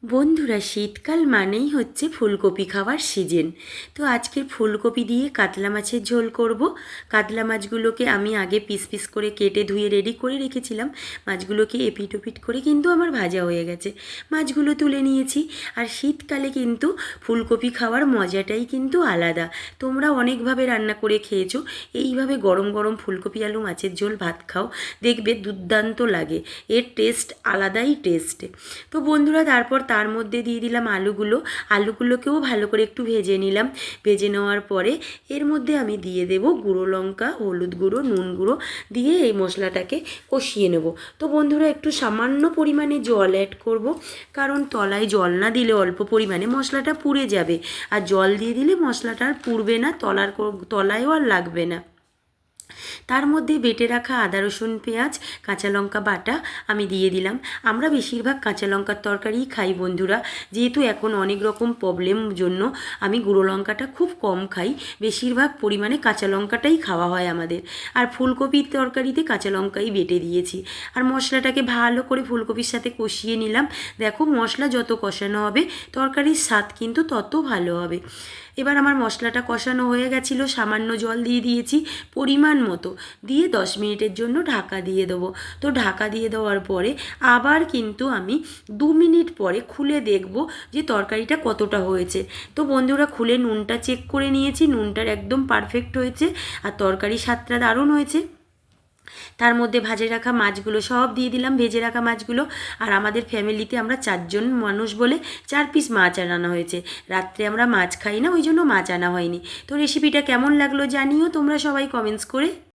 বন্ধুরা, শীতকাল মানেই হচ্ছে ফুলকপি খাওয়ার সিজন। তো আজকের ফুলকপি দিয়ে কাতলা মাছের ঝোল করব। কাতলা মাছগুলোকে আমি আগে পিস পিস করে কেটে ধুয়ে রেডি করে রেখেছিলাম। মাছগুলোকে এপিট ওপিট করে কিন্তু আমার ভাজা হয়ে গেছে। মাছগুলো তুলে নিয়েছি। আর শীতকালে কিন্তু ফুলকপি খাওয়ার মজাটাই কিন্তু আলাদা। তোমরা অনেকভাবে রান্না করে খেয়েছো। এইভাবে গরম গরম ফুলকপি আলু মাছের ঝোল ভাত খাও, দেখবে দুর্দান্ত লাগে। এর টেস্ট আলাদাই টেস্ট। তো বন্ধুরা, তারপর তার মধ্যে দিয়ে দিলাম আলুগুলোকেও ভালো করে একটু ভেজে নিলাম। ভেজে নেওয়ার পরে এর মধ্যে আমি দিয়ে দেব গুঁড়ো লঙ্কা, হলুদ গুঁড়ো, নুন গুঁড়ো দিয়ে এই মশলাটাকে কষিয়ে নেব। তো বন্ধুরা, একটু সামান্য পরিমাণে জল অ্যাড করব, কারণ তলায় জল না দিলে অল্প পরিমাণে মশলাটা পুড়ে যাবে। আর জল দিয়ে দিলে মশলাটা আর পুড়বে না, তলায়ও আর লাগবে না। তার মধ্যে বেটে রাখা আদা রসুন পেঁয়াজ কাঁচা লঙ্কা বাটা আমি দিয়ে দিলাম। আমরা বেশিরভাগ কাঁচা লঙ্কার তরকারিই খাই বন্ধুরা, যেহেতু এখন অনেক রকম প্রবলেম জন্য আমি গুঁড়ো লঙ্কাটা খুব কম খাই। বেশিরভাগ পরিমাণে কাঁচা লঙ্কাটাই খাওয়া হয় আমাদের। আর ফুলকপির তরকারিতে কাঁচা লঙ্কাই বেটে দিয়েছি। আর মশলাটাকে ভালো করে ফুলকপির সাথে কষিয়ে নিলাম। দেখো, মশলা যত কষানো হবে তরকারির স্বাদ কিন্তু তত ভালো হবে। এবার আমার মশলাটা কষানো হয়ে গেছিলো, সামান্য জল দিয়ে দিয়েছি পরিমাণ মতো, দিয়ে 10 মিনিটের জন্য ঢাকা দিয়ে দেবো। তো ঢাকা দিয়ে দেওয়ার পরে আবার কিন্তু আমি 2 মিনিট পরে খুলে দেখব যে তরকারিটা কতটা হয়েছে। তো বন্ধুরা, খুলে নুনটা চেক করে নিয়েছি, নুনটার একদম পারফেক্ট হয়েছে। আর তরকারির স্বাদটা দারুণ হয়েছে। তার মধ্যে ভেজে রাখা মাছগুলো সব দিয়ে দিলাম, ভেজে রাখা মাছগুলো। আর আমাদের ফ্যামিলিতে আমরা 4 জন মানুষ বলে 4 পিস মাছ আনা হয়েছে। রাত্রে আমরা মাছ খাই না, ওই জন্য মাছ আনা হয়নি। তো রেসিপিটা কেমন লাগলো জানিও তোমরা সবাই কমেন্টস করে।